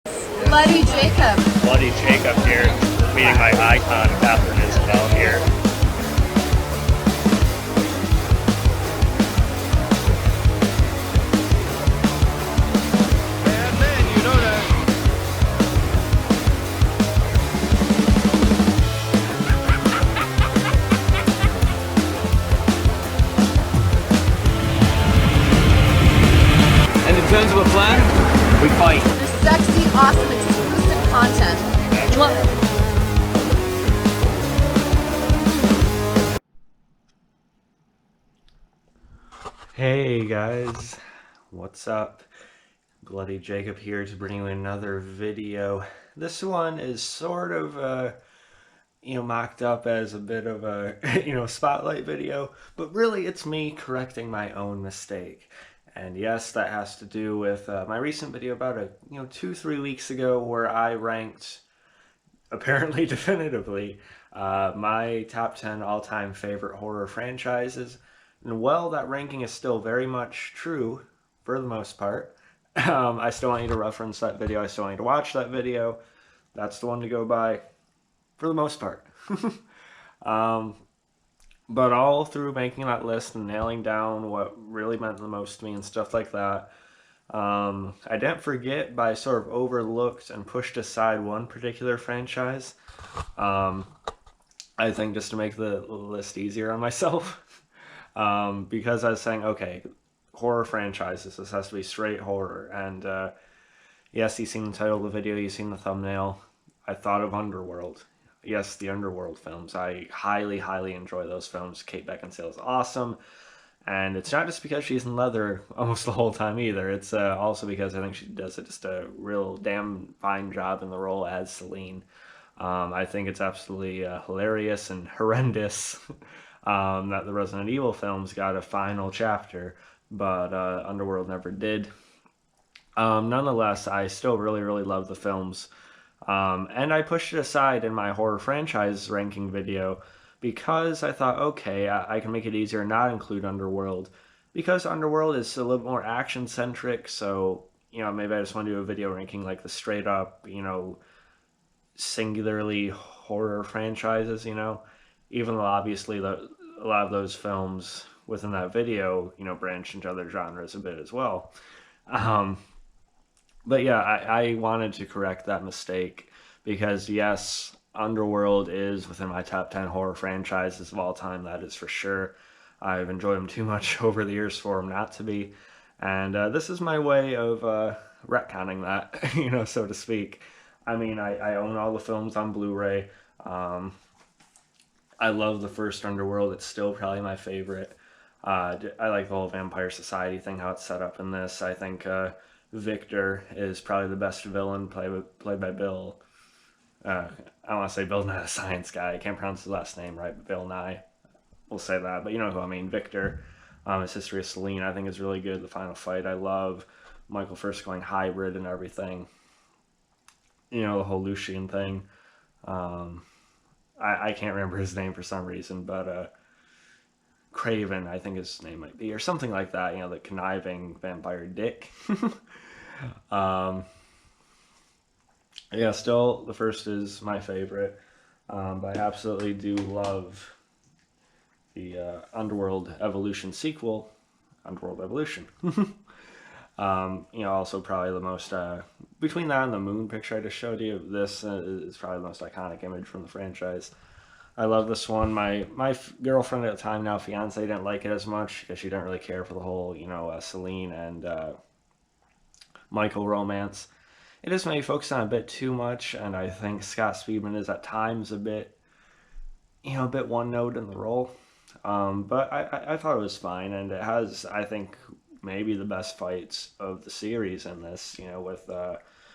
Bloody Jacob. Bloody Jacob here, meeting my icon, Catherine Isabel here. Man, you know that. And in terms of a plan, we fight. The sexy, awesome, exclusive content. Hey guys, what's up? Bloody Jacob here to bring you another video. This one is sort of mocked up as a bit of a spotlight video, but really it's me correcting my own mistake. And yes, that has to do with my recent video about 2-3 weeks ago, where I ranked, apparently definitively, my top 10 all-time favorite horror franchises. And well, that ranking is still very much true for the most part. I still want you to reference that video. I still want you to watch that video. That's the one to go by for the most part. But all through making that list and nailing down what really meant the most to me and stuff like that, I didn't forget, but I sort of overlooked and pushed aside one particular franchise. I think just to make the list easier on myself. Because I was saying, okay, horror franchises, this has to be straight horror. And yes, you've seen the title of the video, you've seen the thumbnail. I thought of Underworld. Yes, the Underworld films. I highly, highly enjoy those films. Kate Beckinsale is awesome. And it's not just because she's in leather almost the whole time either. It's also because I think she does just a real damn fine job in the role as Celine. I think it's absolutely hilarious and horrendous that the Resident Evil films got a final chapter, but Underworld never did. Nonetheless, I still really, really love the films. And I pushed it aside in my horror franchise ranking video because I thought, okay, I can make it easier and not include Underworld, because Underworld is a little more action-centric, so, maybe I just want to do a video ranking like the straight-up, singularly horror franchises, even though obviously a lot of those films within that video, branch into other genres a bit as well. But yeah, I wanted to correct that mistake because yes, Underworld is within my top 10 horror franchises of all time, that is for sure. I've enjoyed them too much over the years for them not to be. And this is my way of retconning that, so to speak. I mean, I own all the films on Blu-ray. I love the first Underworld. It's still probably my favorite. I like the whole Vampire Society thing, how it's set up in this. I think Victor is probably the best villain played by Bill. I don't want to say Bill Nye the Science Guy. I can't pronounce his last name right, but Bill Nye. We'll say that. But you know who I mean. Victor. His history of Celine, I think, is really good. The final fight, I love. Michael first going hybrid and everything. The whole Lucian thing. I can't remember his name for some reason, but Craven, I think his name might be, or something like that, the conniving vampire dick. Yeah, still, the first is my favorite, but I absolutely do love the Underworld Evolution sequel, Underworld Evolution. Also probably the most, between that and the moon picture I just showed you, this is probably the most iconic image from the franchise. I love this one. My girlfriend at the time, now fiance, didn't like it as much because she didn't really care for the whole, Celine and Michael romance. It just made me focus on a bit too much, and I think Scott Speedman is at times a bit one note in the role. But I thought it was fine, and it has, I think, maybe the best fights of the series in this, with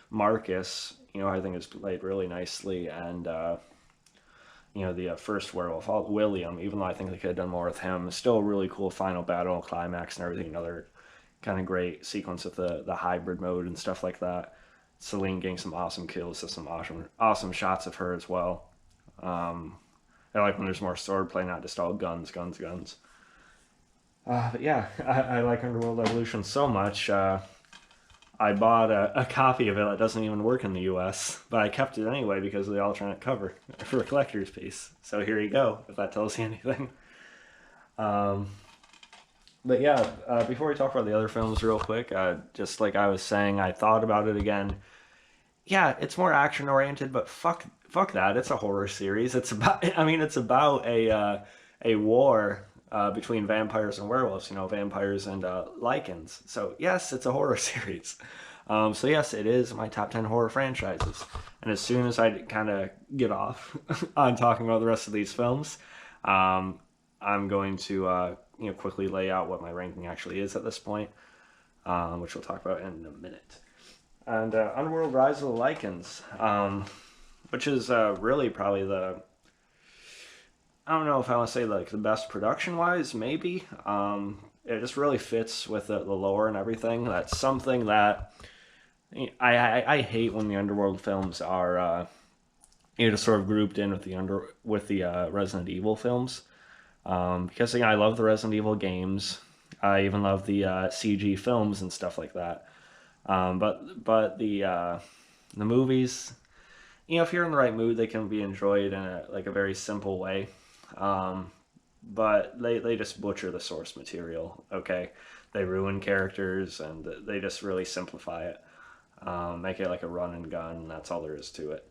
Marcus, I think is played really nicely, and the first werewolf, William, even though I think they could have done more with him, still a really cool final battle, climax and everything, another kind of great sequence with the hybrid mode and stuff like that. Celine getting some awesome kills, so some awesome shots of her as well. I like when there's more swordplay, not just all guns. But yeah, I like Underworld Evolution so much. I bought a copy of it that doesn't even work in the US, but I kept it anyway because of the alternate cover for a collector's piece. So here you go, if that tells you anything. But yeah, before we talk about the other films real quick, just like I was saying, I thought about it again. Yeah, it's more action oriented, but fuck that. It's a horror series. It's about it's about a war between vampires and werewolves. You know, vampires and lichens. So yes, it's a horror series. So yes, it is my top 10 horror franchises. And as soon as I kind of get off on talking about the rest of these films, I'm going to quickly lay out what my ranking actually is at this point, which we'll talk about in a minute. And Underworld: Rise of the Lycans, which is really probably I don't know if I want to say like the best production-wise, maybe. It just really fits with the lore and everything. That's something that I hate when the Underworld films are just sort of grouped in with the Resident Evil films. Because I love the Resident Evil games. I even love the CG films and stuff like that. But the movies, if you're in the right mood, they can be enjoyed in a very simple way. But they just butcher the source material. Okay, they ruin characters and they just really simplify it. Make it like a run and gun. And that's all there is to it.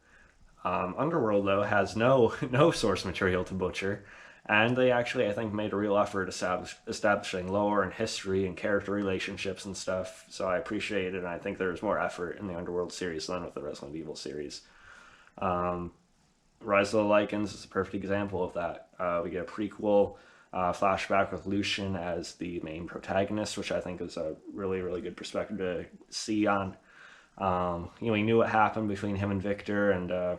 Underworld though has no source material to butcher. And they actually, I think, made a real effort establishing lore and history and character relationships and stuff. So I appreciate it, and I think there's more effort in the Underworld series than with the Resident Evil series. Rise of the Lycans is a perfect example of that. We get a prequel flashback with Lucian as the main protagonist, which I think is a really, really good perspective to see on. We knew what happened between him and Victor, and the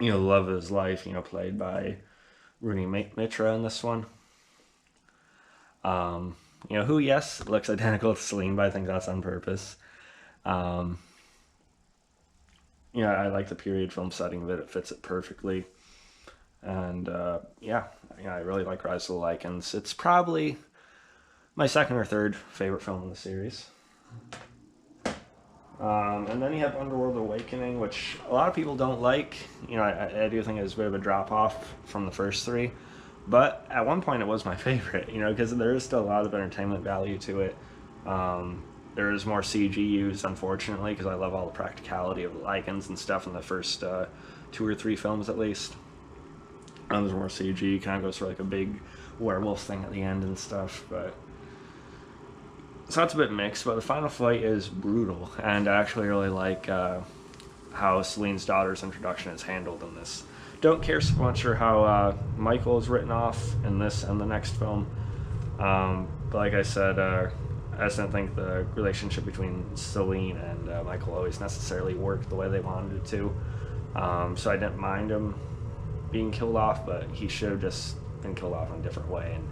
love of his life, played by Rooney Mitra in this one. Who, yes, looks identical to Celine, but I think that's on purpose. I like the period film setting of it. It fits it perfectly. And, I really like Rise of the Lycans. It's probably my second or third favorite film in the series. And then you have Underworld Awakening, which a lot of people don't like. I do think it's a bit of a drop-off from the first three. But at one point it was my favorite, because there is still a lot of entertainment value to it. There is more CG used, unfortunately, because I love all the practicality of the lichens and stuff in the first 2 or 3 films at least. There's more CG, kind of goes for like a big werewolf thing at the end and stuff, but... So that's a bit mixed, but the final fight is brutal, and I actually really like how Celine's daughter's introduction is handled in this. Don't care so much for how Michael is written off in this and the next film, but like I said, I just didn't think the relationship between Celine and Michael always necessarily worked the way they wanted it to, so I didn't mind him being killed off, but he should have just been killed off in a different way, and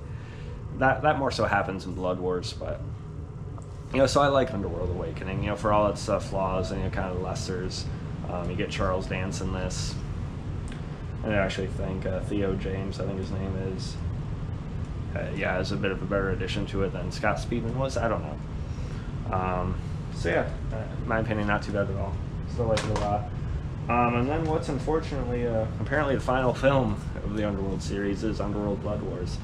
that more so happens in Blood Wars, but... so I like Underworld Awakening, for all its flaws and kind of lessers. You get Charles Dance in this. And I actually think Theo James, I think his name is, is a bit of a better addition to it than Scott Speedman was. I don't know. In my opinion, not too bad at all. Still like it a lot. And then what's unfortunately, apparently the final film of the Underworld series is Underworld Blood Wars.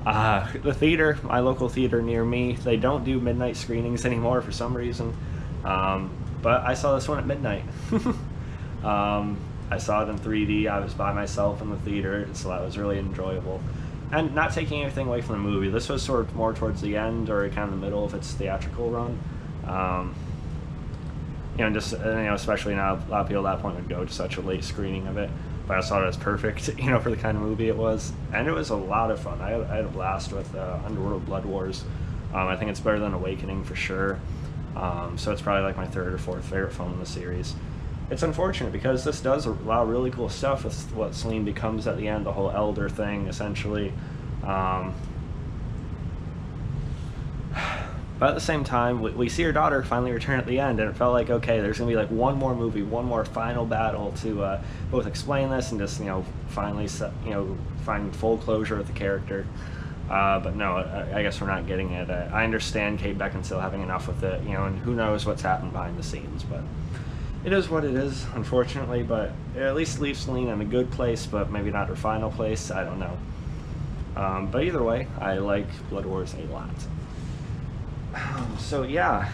The theater, my local theater near me, they don't do midnight screenings anymore for some reason. But I saw this one at midnight. I saw it in 3D. I was by myself in the theater, so that was really enjoyable. And not taking anything away from the movie, this was sort of more towards the end or kind of the middle of its theatrical run. Especially now, a lot of people at that point would go to such a late screening of it. But I thought it was perfect, for the kind of movie it was. And it was a lot of fun. I had a blast with Underworld Blood Wars. I think it's better than Awakening for sure. So it's probably like my third or fourth favorite film in the series. It's unfortunate because this does a lot of really cool stuff with what Celine becomes at the end, the whole elder thing, essentially. But at the same time, we see her daughter finally return at the end, and it felt like, okay, there's going to be like one more movie, one more final battle to both explain this and just, finally, find full closure with the character. But no, I guess we're not getting it. I understand Kate Beckinsale having enough with it, you know, and who knows what's happened behind the scenes, but it is what it is, unfortunately. But it at least leaves Celine in a good place, but maybe not her final place. I don't know. But either way, I like Blood Wars a lot. So yeah.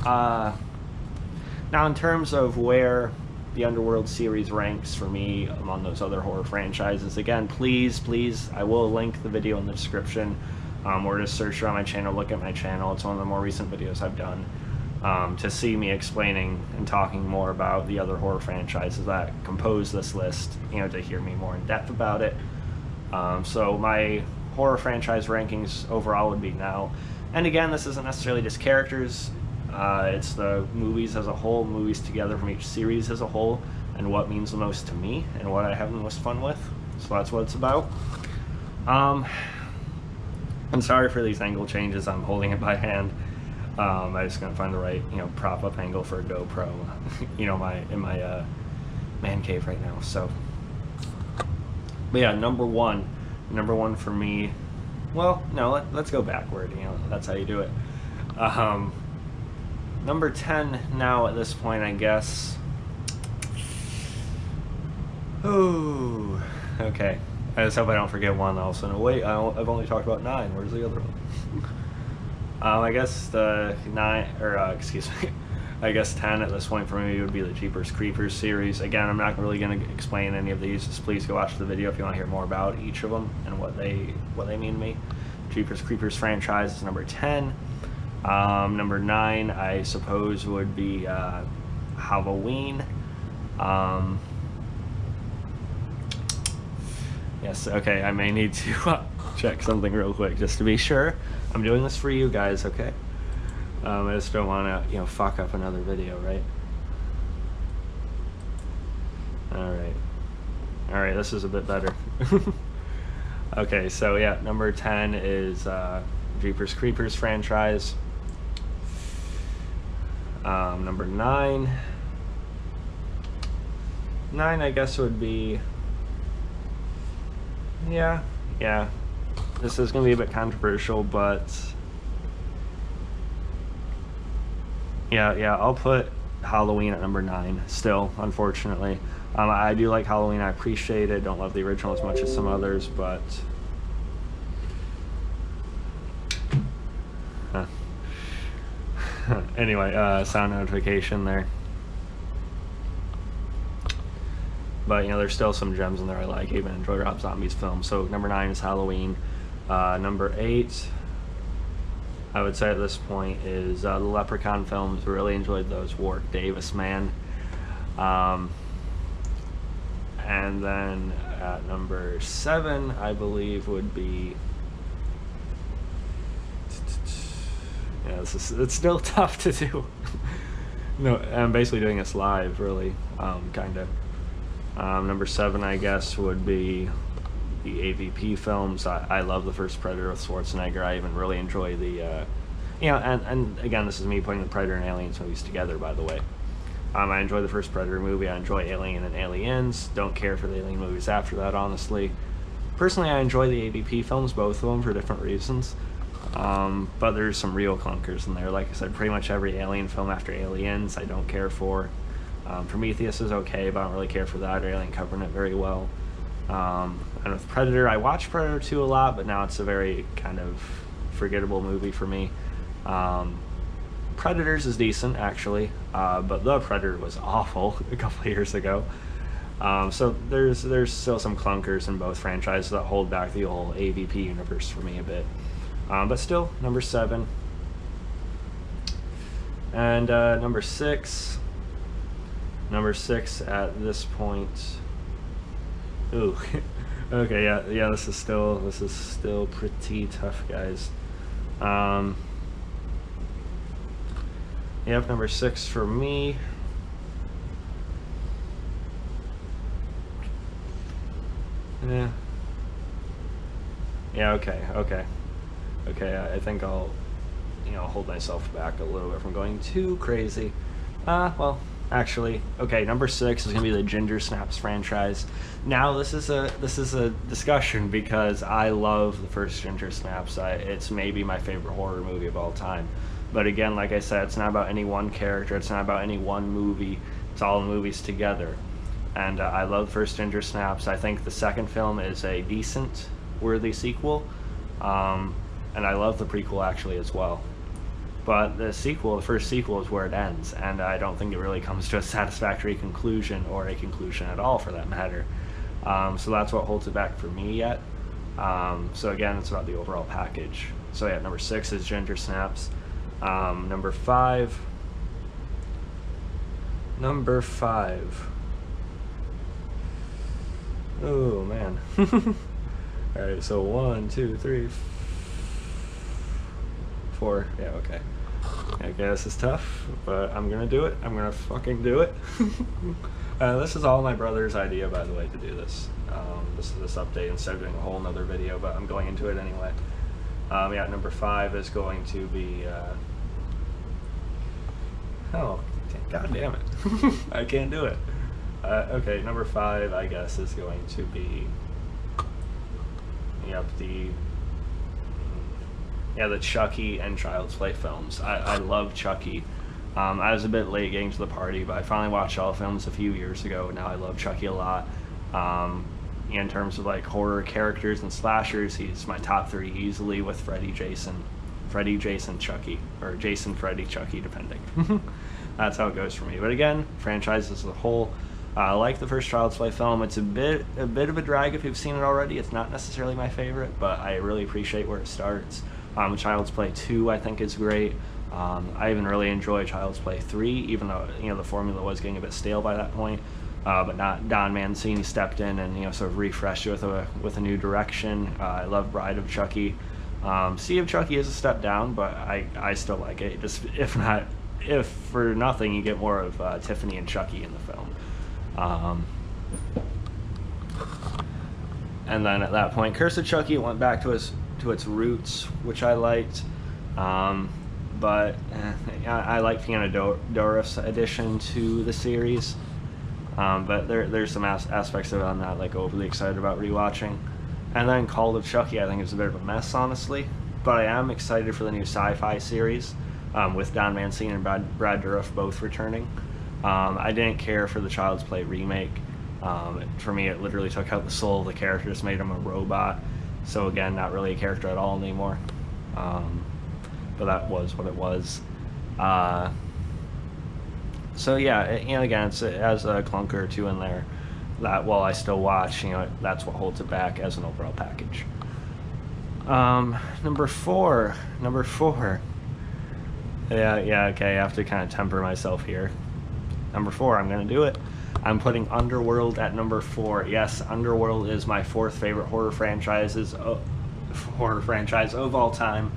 Now in terms of where the Underworld series ranks for me among those other horror franchises, again, please, I will link the video in the description, or just search around my channel, look at my channel. It's one of the more recent videos I've done, to see me explaining and talking more about the other horror franchises that compose this list, you know, to hear me more in depth about it. So my horror franchise rankings overall would be now, and again, this isn't necessarily just characters, it's the movies as a whole, movies together from each series as a whole, and what means the most to me, and what I have the most fun with. So that's what it's about. I'm sorry for these angle changes, I'm holding it by hand. I just gotta find the right, you know, prop up angle for a GoPro, you know, in my man cave right now. So, but yeah, number one for me. Well, no, let's go backward. You know, that's how you do it. Number 10 now at this point, I guess. Ooh, okay. I just hope I don't forget one else. And wait, I've only talked about 9. Where's the other one? I guess the 9, or excuse me, I guess 10 at this point for me would be the Jeepers Creepers series. Again, I'm not really going to explain any of these. Just please go watch the video if you want to hear more about each of them and what they mean to me. Jeepers Creepers franchise is number 10. Number 9, I suppose, would be Halloween. Yes, okay, I may need to check something real quick just to be sure. I'm doing this for you guys, okay? I just don't want to, you know, fuck up another video, right? Alright, this is a bit better. Okay, so yeah, number 10 is Jeepers Creepers franchise. Number 9, I guess would be, yeah, this is going to be a bit controversial, but yeah, I'll put Halloween at number 9 still, unfortunately. I do like Halloween, I appreciate it, don't love the original as much as some others, but anyway, sound notification there. But, you know, there's still some gems in there I like. I even enjoy Rob Zombie's film. So number 9 is Halloween. Number 8, I would say at this point, is the Leprechaun films. Really enjoyed those. Warwick Davis, man. And then at number 7, I believe, would be, yeah, it's still tough to do. No, I'm basically doing this live, really, kind of. Number 7, I guess, would be the AVP films. I love the first Predator with Schwarzenegger. I even really enjoy the, you know, and again, this is me putting the Predator and Aliens movies together, by the way. I enjoy the first Predator movie. I enjoy Alien and Aliens. Don't care for the Alien movies after that, honestly. Personally, I enjoy the AVP films, both of them, for different reasons. But there's some real clunkers in there. Like I said, pretty much every Alien film after Aliens I don't care for. Prometheus is okay, but I don't really care for that, or Alien Covenant very well. And with Predator, I watched Predator 2 a lot, but now it's a very kind of forgettable movie for me. Predators is decent, actually, but The Predator was awful a couple of years ago. So there's still some clunkers in both franchises that hold back the whole AVP universe for me a bit. But still, number 7. And number 6 at this point. Ooh, okay, yeah. This is still pretty tough, guys. Yep, number 6 for me. Yeah. Okay. I think I'll, you know, hold myself back a little bit from going too crazy. Well, actually. Okay, number 6 is gonna be the Ginger Snaps franchise. Now this is a discussion because I love the first Ginger Snaps. It's maybe my favorite horror movie of all time. But again, like I said, it's not about any one character. It's not about any one movie. It's all the movies together. And I love the first Ginger Snaps. I think the second film is a decent, worthy sequel. And I love the prequel actually as well. But the first sequel is where it ends, and I don't think it really comes to a satisfactory conclusion, or a conclusion at all for that matter. So that's what holds it back for me yet. So again, it's about the overall package. So yeah, number 6 is Ginger Snaps. Number 5. Oh man. Alright, so 1, 2, 3, 4. Yeah, okay. I guess it's tough, but I'm gonna do it. I'm gonna fucking do it. This is all my brother's idea, by the way, to do this. This update instead of doing a whole nother video, but I'm going into it anyway. Yeah, number 5 is going to be. Oh, god damn it! I can't do it. Okay, number 5, I guess, is going to be. Yep, the Chucky and Child's Play films. I love Chucky. I was a bit late getting to the party, but I finally watched all the films a few years ago. Now I love Chucky a lot. In terms of like horror characters and slashers, he's my top 3 easily, with Freddy, Jason, Chucky, or Jason, Freddy, Chucky, depending. That's how it goes for me. But again, franchise as a whole, I like the first Child's Play film. It's a bit of a drag if you've seen it already. It's not necessarily my favorite, but I really appreciate where it starts. Child's Play 2 I think is great. I even really enjoy Child's Play 3, even though the formula was getting a bit stale by that point. But not Don Mancini stepped in and sort of refreshed it with a new direction. I love Bride of Chucky. Sea of Chucky is a step down, but I still like it. Just if for nothing, you get more of Tiffany and Chucky in the film. And then at that point, Curse of Chucky went back to its roots, which I liked. But I like Fiona Dorif's addition to the series. But there's some aspects of it I'm not like overly excited about rewatching. And then Call of Chucky I think is a bit of a mess, honestly. But I am excited for the new sci-fi series with Don Mancini and Brad Dourif both returning. I didn't care for the Child's Play remake. For me, it literally took out the soul of the character, just made him a robot. So again, not really a character at all anymore. But that was what it was. So yeah, again, it has a clunker or two in there that while I still watch, that's what holds it back as an overall package. Number four. Yeah, okay, I have to kind of temper myself here. Number 4, I'm going to do it. I'm putting Underworld at number 4. Yes, Underworld is my 4th favorite horror franchise of all time.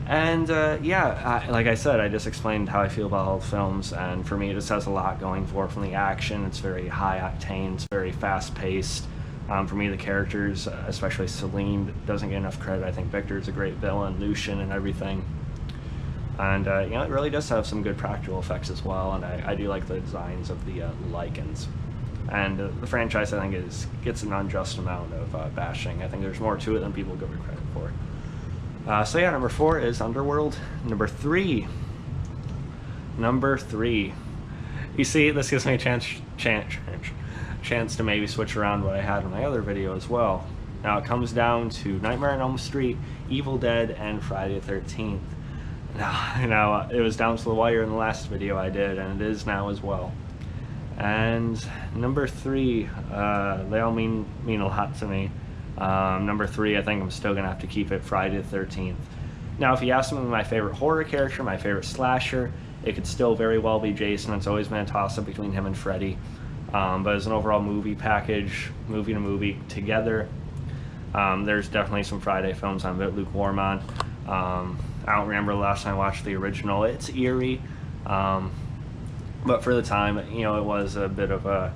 And yeah, like I said, I just explained how I feel about all the films, and for me, it just has a lot going for it from the action. It's very high octane, it's very fast paced. For me, the characters, especially Celine, doesn't get enough credit. I think Victor's a great villain, Lucian, and everything. And it really does have some good practical effects as well, and I do like the designs of the lichens. And the franchise, I think, gets an unjust amount of bashing. I think there's more to it than people give it credit for. So yeah, number 4 is Underworld. Number 3. You see, this gives me a chance to maybe switch around what I had in my other video as well. Now it comes down to Nightmare on Elm Street, Evil Dead, and Friday the 13th. Now, it was down to the wire in the last video I did, and it is now as well. And number 3, they all mean a lot to me. Number 3, I think I'm still going to have to keep it Friday the 13th. Now, if you ask me my favorite horror character, my favorite slasher, it could still very well be Jason. It's always been a toss-up between him and Freddy. But as an overall movie package, movie to movie together, there's definitely some Friday films I'm a bit lukewarm on. I don't remember the last time I watched the original. It's eerie, but for the time, it was a bit of a,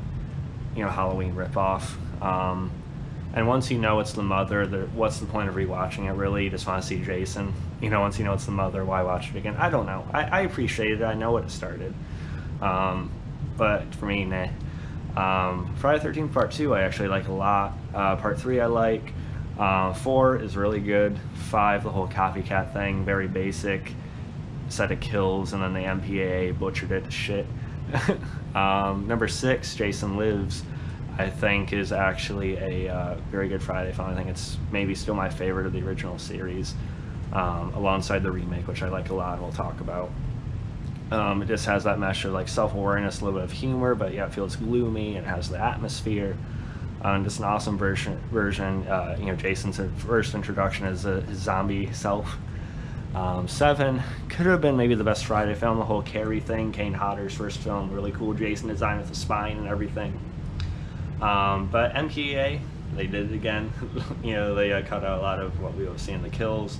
Halloween ripoff. And once you know it's the mother, what's the point of rewatching it, really? You just want to see Jason. Once you know it's the mother, why watch it again? I don't know. I appreciate it. I know what it started. But for me, nah. Friday the 13th Part 2 I actually like a lot. Part 3 I like. 4 is really good. 5, the whole copycat thing, very basic set of kills, and then the MPAA butchered it to shit. Number 6, Jason Lives, I think is actually a very good Friday film. I think it's maybe still my favorite of the original series, alongside the remake, which I like a lot and we'll talk about. It just has that mesh of like self-awareness, a little bit of humor, but yeah, it feels gloomy and has the atmosphere. Just an awesome version. Jason's first introduction as his zombie self. 7 could have been maybe the best Friday film. The whole Carrie thing, Kane Hodder's first film, really cool Jason design with the spine and everything. But MPAA, they did it again. They cut out a lot of what we will see in the kills.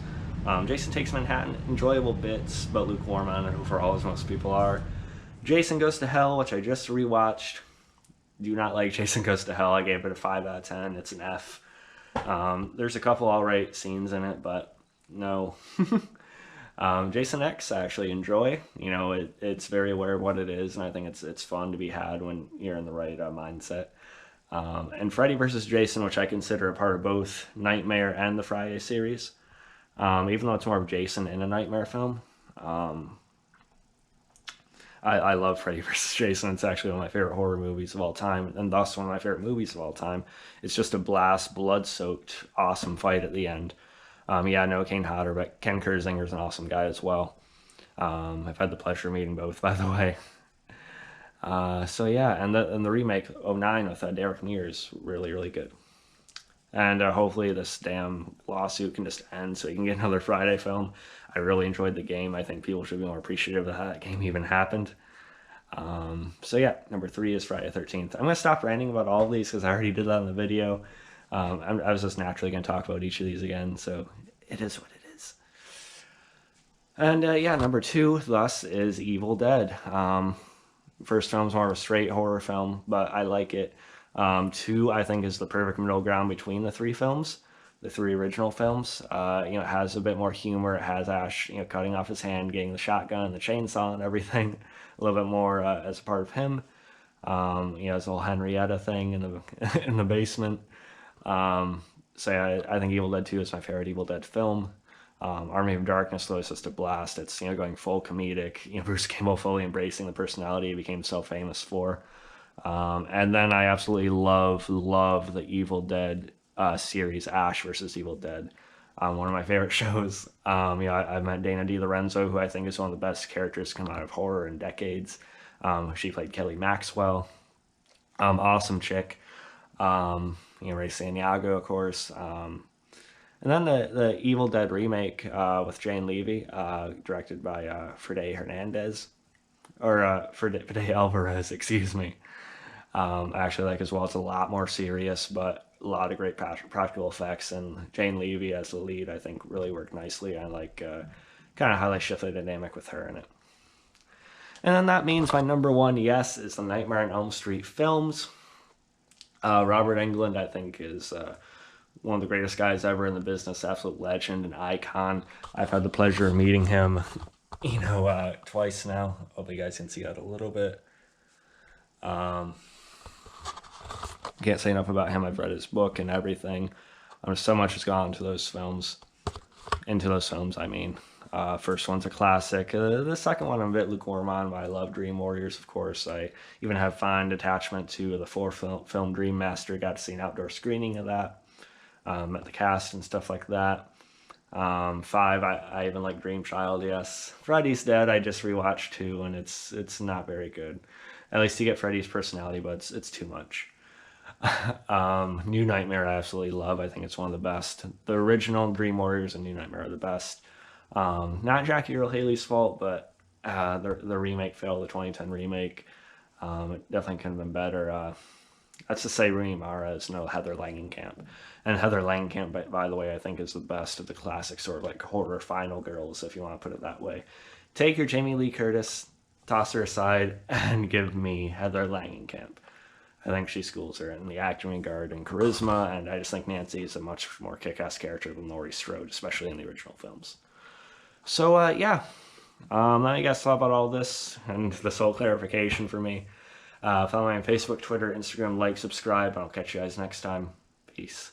Jason Takes Manhattan, enjoyable bits, but lukewarm on it overall, as most people are. Jason Goes to Hell, which I just rewatched. Do not like Jason Goes to Hell. I gave it a 5 out of 10. It's an F. There's a couple alright scenes in it, but no. Jason X I actually enjoy. It's very aware of what it is, and I think it's fun to be had when you're in the right mindset. And Freddy vs. Jason, which I consider a part of both Nightmare and the Friday series. Even though it's more of Jason in a Nightmare film. I love Freddy vs. Jason. It's actually one of my favorite horror movies of all time, and thus one of my favorite movies of all time. It's just a blast, blood-soaked, awesome fight at the end. No Kane Hodder, but Ken Kersinger's an awesome guy as well. I've had the pleasure of meeting both, by the way. And the remake, 09, with Derek Mears is really, really good. And hopefully this damn lawsuit can just end so we can get another Friday film. I really enjoyed the game. I think people should be more appreciative of that game even happened. Number 3 is Friday the 13th. I'm going to stop ranting about all of these because I already did that in the video. I was just naturally going to talk about each of these again, so it is what it is. And number 2, thus, is Evil Dead. First film's more of a straight horror film, but I like it. 2, I think, is the perfect middle ground between the 3 films, the 3 original films. It has a bit more humor. It has Ash, cutting off his hand, getting the shotgun and the chainsaw and everything. A little bit more as a part of him. His whole Henrietta thing in the basement. I think Evil Dead 2 is my favorite Evil Dead film. Army of Darkness, though, is just a blast. It's going full comedic. Bruce Campbell fully embracing the personality he became so famous for. And then I absolutely love the Evil Dead series, Ash versus Evil Dead. One of my favorite shows. I met Dana DiLorenzo, who I think is one of the best characters to come out of horror in decades. She played Kelly Maxwell. Awesome chick. Ray Santiago, of course. And then the Evil Dead remake with Jane Levy, directed by Fede Hernandez. Or Fede Alvarez, excuse me. I actually like as well. It's a lot more serious, but a lot of great practical effects, and Jane Levy as the lead, I think, really worked nicely. I like kind of how they shifted the dynamic with her in it. And then that means my number 1, yes, is the Nightmare on Elm Street films. Robert Englund, I think, is one of the greatest guys ever in the business, absolute legend, an icon. I've had the pleasure of meeting him, twice now. Hope you guys can see that a little bit. Can't say enough about him. I've read his book and everything. So much has gone into those films. First one's a classic. The second one I'm a bit lukewarm on, but I love Dream Warriors, of course. I even have fond attachment to the 4th film Dream Master. Got to see an outdoor screening of that. Met the cast and stuff like that. 5, I even like Dream Child, yes. Freddy's Dead, I just rewatched 2, and it's not very good. At least you get Freddy's personality, but it's too much. New Nightmare I absolutely love. I think it's one of the best. The original Dream Warriors and New Nightmare are the best. Not Jackie Earle Haley's fault, but the remake failed, the 2010 remake. It definitely could have been better. That's to say Rooney Mara is no Heather Langenkamp. And Heather Langenkamp, by the way, I think is the best of the classic sort of like horror final girls, if you want to put it that way. Take your Jamie Lee Curtis, toss her aside, and give me Heather Langenkamp. I think she schools her in the acting regard and charisma, and I just think Nancy is a much more kick-ass character than Laurie Strode, especially in the original films. So, Then I guess about all this and this whole clarification for me. Follow me on Facebook, Twitter, Instagram, like, subscribe, and I'll catch you guys next time. Peace.